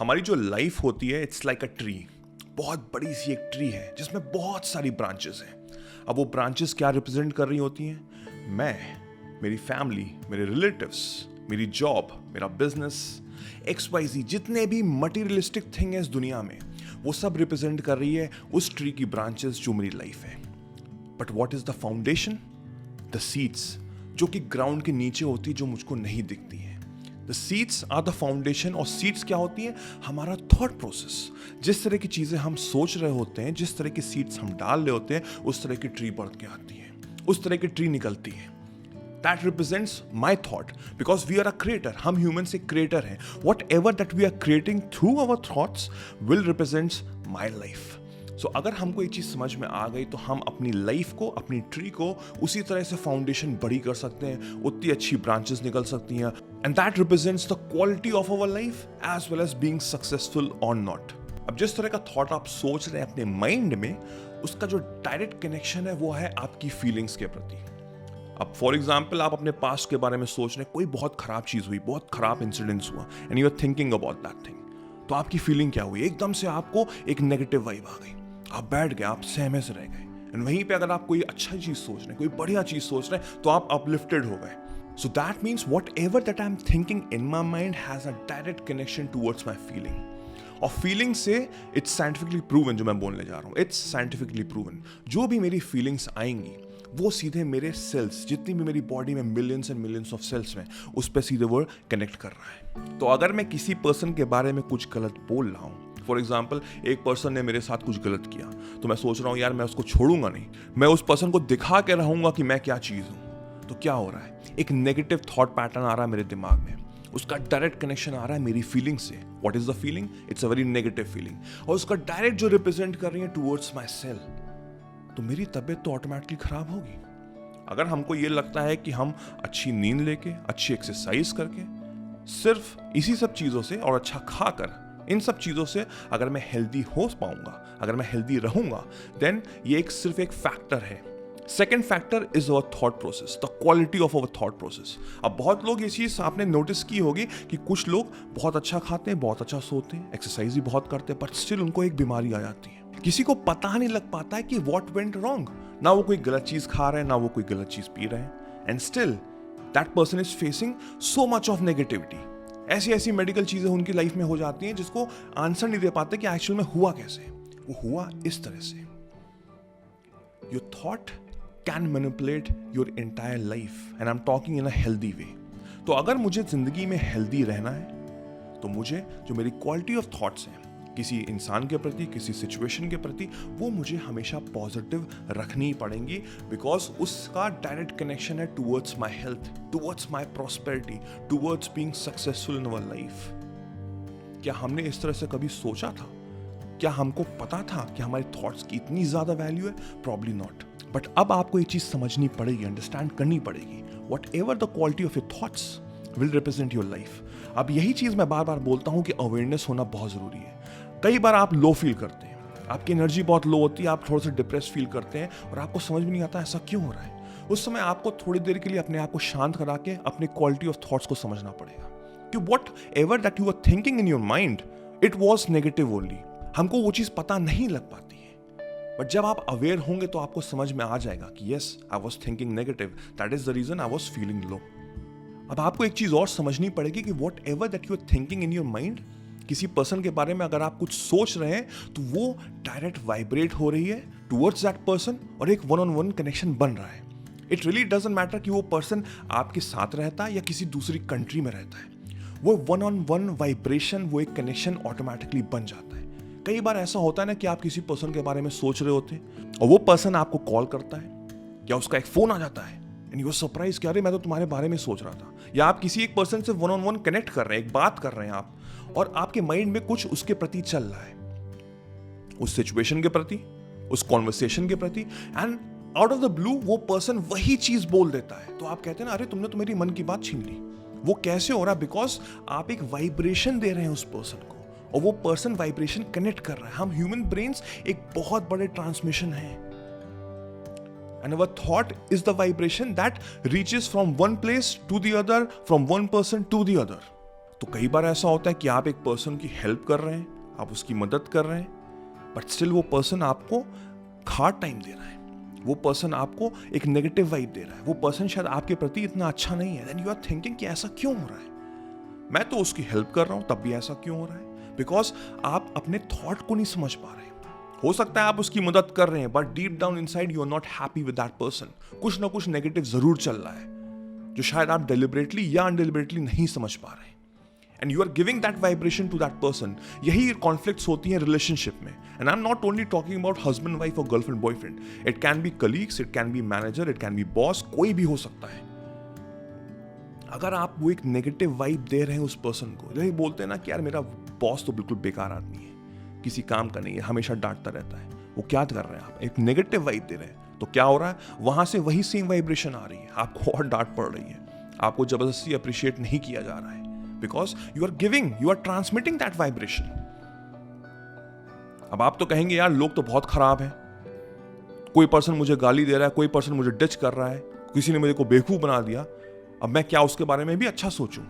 हमारी जो लाइफ होती है इट्स लाइक अ ट्री। बहुत बड़ी सी एक ट्री है जिसमें बहुत सारी ब्रांचेस हैं। अब वो ब्रांचेस क्या रिप्रेजेंट कर रही होती हैं? मैं, मेरी फैमिली, मेरे रिलेटिव्स, मेरी जॉब, मेरा बिजनेस, XYZ, जितने भी मटीरियलिस्टिक थिंग है इस दुनिया में, वो सब रिप्रेजेंट कर रही है उस ट्री की ब्रांचेस जो मेरी लाइफ है। But what is the foundation? The seeds, जो कि ग्राउंड के नीचे होती है, जो मुझको नहीं दिखती है। The seeds are the foundation. और सीड्स क्या होती है? हमारा थॉट प्रोसेस। जिस तरह की चीजें हम सोच रहे होते हैं, जिस तरह की सीड्स हम डाल रहे होते हैं, उस तरह की ट्री बढ़ के आती है, उस तरह की ट्री निकलती है। That represents my thought because we are a creator. हम humans एक creator हैं. Whatever that we are creating through our thoughts will represent my life. So अगर हमको ये चीज़ समझ में आ गई तो हम अपनी लाइफ को, अपनी ट्री को उसी तरह से फाउंडेशन बड़ी कर सकते हैं, उतनी अच्छी ब्रांचेस निकल सकती हैं। And that represents the quality of our life as well as being successful or not. अब जिस तरह का थॉट आप सोच रहे हैं अपने माइंड में, उसका जो डायरेक्ट कनेक्शन है वो है आपकी फीलिंग्स के प्रति। अब फॉर एग्जाम्पल आप अपने पास्ट के बारे में सोच रहे हैं, कोई बहुत खराब चीज हुई, बहुत खराब इंसिडेंट्स हुआ, and you are thinking about that thing, तो आपकी फीलिंग क्या हुई? एकदम से आपको एक नेगेटिव वाइब आ गई, आप बैठ गए, आप सहमे से रह गए। एंड वहीं पे अगर आप कोई अच्छा चीज सोच रहे हैं, कोई बढ़िया चीज सोच रहे हैं, तो आप अपलिफ्टेड हो गए। So that means what ever that I am thinking in my mind has a direct connection towards my feeling. और फीलिंग से इट्स साइंटिफिकली प्रूवन, जो मैं बोलने जा रहा हूँ, इट्स साइंटिफिकली प्रूवन। जो भी मेरी फीलिंग्स आएंगी वो सीधे मेरे सेल्स, जितनी भी मेरी बॉडी में millions and millions of cells में, उस पर सीधे वो कनेक्ट कर रहा है। तो अगर मैं किसी पर्सन के बारे में कुछ गलत बोल रहा हूँ, फॉर एग्जाम्पल एक पर्सन ने मेरे साथ कुछ गलत किया, तो मैं सोच रहा हूँ यार मैं उसको छोड़ूंगा नहीं, मैं उस पर्सन को दिखा के रहूंगा कि मैं क्या चीज़ हूँ। तो क्या हो रहा है? एक नेगेटिव थॉट पैटर्न आ रहा है मेरे दिमाग में, उसका डायरेक्ट कनेक्शन आ रहा है मेरी फीलिंग से। What is the feeling? It's a very negative feeling. और उसका डायरेक्ट जो रिप्रेजेंट कर रही है टूवर्ड्स माई सेल, तो मेरी तबीयत तो ऑटोमेटिकली खराब होगी। अगर हमको ये लगता है कि हम अच्छी नींद लेके, अच्छी एक्सरसाइज करके, सिर्फ इसी सब चीज़ों से और अच्छा खाकर, इन सब चीज़ों से अगर मैं हेल्दी हो पाऊंगा, अगर मैं हेल्दी रहूंगा, देन ये सिर्फ एक फैक्टर है। Second factor is our thought process, the quality of our thought process. अब बहुत लोग ये चीज़ आपने नोटिस की होगी कि कुछ लोग बहुत अच्छा खाते हैं, बहुत अच्छा सोते हैं, एक्सरसाइज भी बहुत करते हैं, पर स्टिल उनको एक बीमारी आ जाती है। किसी को पता नहीं लग पाता है कि व्हाट वेंट रॉन्ग। ना वो कोई गलत चीज खा रहे हैं, ना वो कोई गलत चीज पी रहे हैं, and still that person is facing so much of negativity. ऐसी ऐसी मेडिकल चीजें उनकी लाइफ में हो जाती हैं जिसको आंसर नहीं दे पाते कि एक्चुअल में हुआ कैसे। वो हुआ इस तरह से। Your thought can manipulate your entire life, and I am talking in a healthy way. तो अगर मुझे जिंदगी में हेल्दी रहना है, तो मुझे जो मेरी क्वालिटी ऑफ थॉट्स हैं किसी इंसान के प्रति, किसी सिचुएशन के प्रति, वो मुझे हमेशा पॉजिटिव रखनी पड़ेंगी, बिकॉज उसका डायरेक्ट कनेक्शन है towards my health, towards my prosperity, towards being successful in our life. क्या हमने इस तरह से कभी सोचा था? क्या हमको पता था कि हमारे थॉट्स की इतनी ज्यादा वैल्यू है? Probably not. बट अब आपको ये चीज समझनी पड़ेगी, अंडरस्टैंड करनी पड़ेगी। What ever the quality of your thoughts will represent your life. अब यही चीज मैं बार बार बोलता हूं कि अवेयरनेस होना बहुत जरूरी है। कई बार आप लो फील करते हैं, आपकी एनर्जी बहुत लो होती है, आप थोड़ा सा डिप्रेस फील करते हैं और आपको समझ में नहीं आता ऐसा क्यों हो रहा है। उस समय आपको थोड़ी देर के लिए अपने आप को शांत करा के अपने क्वालिटी ऑफ थॉट्स को समझना पड़ेगा कि whatever that you are thinking in your mind, it was negative only. हमको वो चीज पता नहीं लग पाती है, बट जब आप अवेयर होंगे तो आपको समझ में आ जाएगा कि yes, I was thinking negative, that is the reason I was feeling low. अब आपको एक चीज और समझनी पड़ेगी कि whatever that you are thinking in your mind, किसी पर्सन के बारे में अगर आप कुछ सोच रहे हैं तो वो डायरेक्ट वाइब्रेट हो रही है टुवर्ड्स दैट पर्सन और एक वन ऑन वन कनेक्शन बन रहा है। इट रियली डजंट मैटर कि वो पर्सन आपके साथ रहता है या किसी दूसरी कंट्री में रहता है, वो वन ऑन वन वाइब्रेशन, वो एक कनेक्शन ऑटोमेटिकली बन जाता है। कई बार ऐसा होता है ना कि आप किसी पर्सन के बारे में सोच रहे होते हैं और वो पर्सन आपको कॉल करता है या उसका एक फोन आ जाता है एंड यू आर सरप्राइज कि अरे मैं तो तुम्हारे बारे में सोच रहा था। या आप किसी एक पर्सन से वन ऑन वन कनेक्ट कर रहे हैं, एक बात कर रहे हैं आप, और आपके माइंड में कुछ उसके प्रति चल रहा है, उस सिचुएशन के प्रति, उस कॉन्वर्सेशन के प्रति, and out of the blue वो पर्सन वही चीज बोल देता है। तो आप कहते हैं ना, अरे तुमने तो मेरी मन की बात छीन ली। वो कैसे हो रहा है? बिकॉज आप एक वाइब्रेशन दे रहे हैं उस पर्सन को और वो पर्सन वाइब्रेशन कनेक्ट कर रहा है। हम ह्यूमन ब्रेन्स एक बहुत बड़े ट्रांसमिशन है, and our thought is the vibration that reaches from one place to the other, from one person to the other. तो कई बार ऐसा होता है कि आप एक पर्सन की हेल्प कर रहे हैं, आप उसकी मदद कर रहे हैं, बट स्टिल वो पर्सन आपको हार्ड टाइम दे रहा है, वो पर्सन आपको एक नेगेटिव वाइब दे रहा है, वो पर्सन शायद आपके प्रति इतना अच्छा नहीं है। देन यू आर थिंकिंग कि ऐसा क्यों हो रहा है, मैं तो उसकी हेल्प कर रहा हूं तब भी ऐसा क्यों हो रहा है? बिकॉज आप अपने थॉट को नहीं समझ पा रहे। हो सकता है आप उसकी मदद कर रहे हैं, but deep down inside you are not happy with that person. कुछ ना कुछ नेगेटिव जरूर चल रहा है जो शायद आप डेलिबरेटली या अनडेलिबरेटली नहीं समझ पा रहे, and you are giving that vibration to that person. यही कॉन्फ्लिक्ट्स होती हैं रिलेशनशिप में, and I am not only talking about husband wife or girlfriend boyfriend, it can be colleagues, it can be manager, it can be boss, कोई भी हो सकता है। अगर आप वो एक नेगेटिव वाइब दे रहे हैं उस पर्सन को, जैसे बोलते हैं ना कि यार मेरा बॉस तो बिल्कुल बेकार आदमी है, किसी काम का नहीं है, हमेशा डांटता रहता है, वो क्या कर रहे हैं आप, एक नेगेटिव वाइब दे रहे हैं, तो क्या हो रहा है, वहां से वही सेम वाइब्रेशन आ रही है, आपको और डांट पड़ रही है, आपको जबरदस्ती अप्रिशिएट नहीं किया जा रहा है, because you are giving, you are transmitting that vibration. अब आप तो कहेंगे यार लोग तो बहुत खराब हैं, कोई पर्सन मुझे गाली दे रहा है, कोई पर्सन मुझे डिच कर रहा है, किसी ने मुझे को बेवकूफ बना दिया, अब मैं क्या उसके बारे में भी अच्छा सोचूं?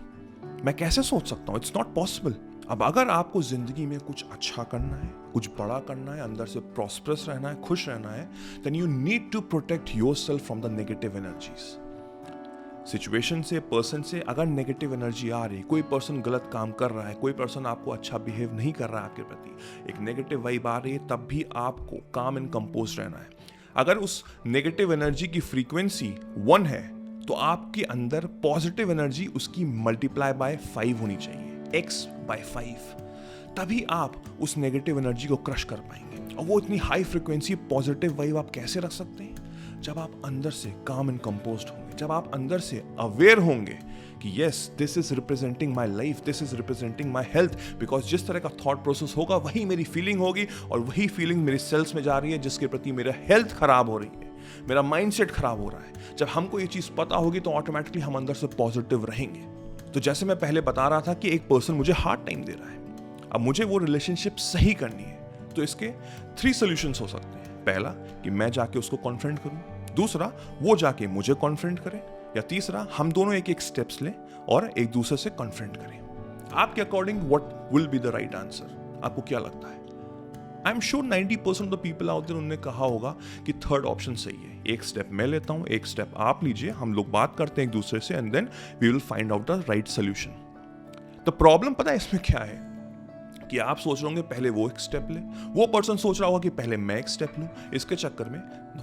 मैं कैसे सोच सकता हूं? It's not possible. अब अगर आपको जिंदगी में कुछ अच्छा करना है, कुछ बड़ा करना है, अंदर से प्रॉस्परस रहना है, खुश रहना है, then you need to protect yourself from the negative energies. Situation से, पर्सन से अगर नेगेटिव एनर्जी आ रही, कोई पर्सन गलत काम कर रहा है, कोई पर्सन आपको अच्छा बिहेव नहीं कर रहा है आपके प्रति, एक नेगेटिव वाइब आ रही है, तब भी आपको काम एंड कंपोज रहना है। अगर उस नेगेटिव एनर्जी की फ्रीक्वेंसी 1 है, तो आपके अंदर पॉजिटिव एनर्जी उसकी मल्टीप्लाई बाय 5 होनी चाहिए, x by 5, तभी आप उस नेगेटिव एनर्जी को क्रश कर पाएंगे। और वो इतनी हाई फ्रीक्वेंसी पॉजिटिव वाइब आप कैसे रख सकते हैं? जब आप अंदर से काम एंड कंपोज्ड होंगे, जब आप अंदर से अवेयर होंगे कि yes this is representing my life, this is representing my health, because जिस तरह का थॉट प्रोसेस होगा वही मेरी फीलिंग होगी, और वही फीलिंग मेरी सेल्स में जा रही है, जिसके प्रति मेरा हेल्थ खराब हो रही है, मेरा माइंडसेट खराब हो रहा है। जब हमको ये चीज पता होगी तो ऑटोमेटिकली हम अंदर से पॉजिटिव रहेंगे। तो जैसे मैं पहले बता रहा था कि एक पर्सन मुझे हार्ड टाइम दे रहा है, अब मुझे वो रिलेशनशिप सही करनी है, तो इसके 3 सॉल्यूशंस हो सकते हैं। पहला कि मैं जाके उसको कॉन्फ्रंट करूं, दूसरा वो जाके मुझे कॉन्फ्रंट करे, या तीसरा हम दोनों एक एक स्टेप्स लें और एक दूसरे से कॉन्फ्रंट करें। आपके according what will be the right answer? आपको क्या लगता है? I am sure 90% of the people out there उन्होंने कहा होगा कि थर्ड ऑप्शन सही है, एक स्टेप मैं लेता हूं, एक स्टेप आप लीजिए, हम लोग बात करते हैं एक दूसरे से, and then we will find out the right solution. The problem पता है इसमें क्या है कि आप सोच रहे होंगे पहले वो एक स्टेप ले, वो पर्सन सोच रहा होगा कि पहले मैं एक स्टेप लूं, इसके चक्कर में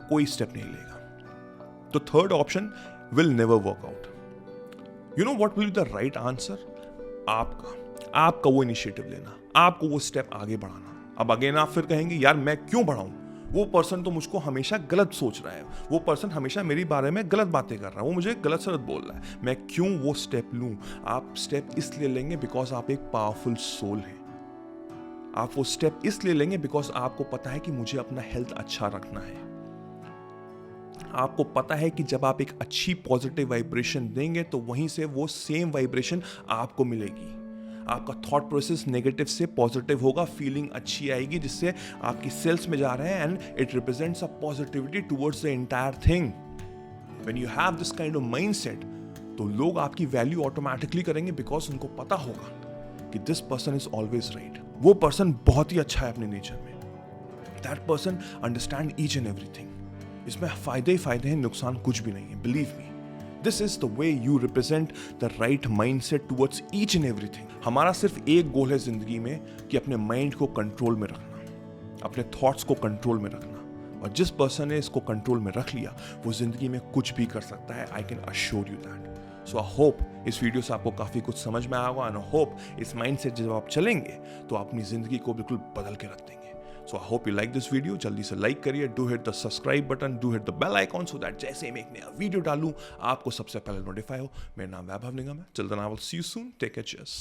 कोई स्टेप नहीं लेगा। तो third option will never work out. You know what will be the right answer? आपका वो इनिशिएटिव लेना, आपको वो स्टेप आगे बढ़ाना। अब अगेन आप फिर कहेंगे यार मैं क्यों बढ़ाऊं, वो पर्सन तो मुझको हमेशा गलत सोच रहा है, वो पर्सन हमेशा मेरे बारे में गलत बातें कर रहा है, वो मुझे गलत सलत बोल रहा है, मैं क्यों वो स्टेप लूं? आप स्टेप इसलिए लेंगे बिकॉज आप एक पावरफुल सोल हैं। आप वो स्टेप इसलिए लेंगे बिकॉज आपको पता है कि मुझे अपना हेल्थ अच्छा रखना है। आपको पता है कि जब आप एक अच्छी पॉजिटिव वाइब्रेशन देंगे तो वहीं से वो सेम वाइब्रेशन आपको मिलेगी। आपका थॉट प्रोसेस नेगेटिव से पॉजिटिव होगा, फीलिंग अच्छी आएगी, जिससे आपकी सेल्स में जा रहे हैं, and it represents a positivity towards the entire thing. When you have this kind of mindset, तो लोग आपकी वैल्यू ऑटोमेटिकली करेंगे, बिकॉज उनको पता होगा कि this person is always right. वो पर्सन बहुत ही अच्छा है अपने नेचर में, that person understand each and everything. इसमें फायदे ही फायदे हैं, नुकसान कुछ भी नहीं है, believe me. This is the way you represent the right mindset towards each and everything. हमारा सिर्फ एक गोल है जिंदगी में कि अपने माइंड को कंट्रोल में रखना, अपने थॉट्स को कंट्रोल में रखना, और जिस पर्सन ने इसको कंट्रोल में रख लिया वो जिंदगी में कुछ भी कर सकता है। I can assure you that. So I hope इस वीडियो से आपको काफी कुछ समझ में आएगा, एंड आई होप इस माइंडसेट जब आप चलेंगे तो आप अपनी जिंदगी को बिल्कुल बदल के रख देंगे। So I hope you like this video. जल्दी से लाइक करिए, do hit the subscribe button, do hit the bell icon so that जैसे ही मैं एक नया वीडियो डालूं आपको सबसे पहले नोटिफाई हो। मेरा नाम वैभव निगम है। Till then I will see you soon. Take care. Cheers.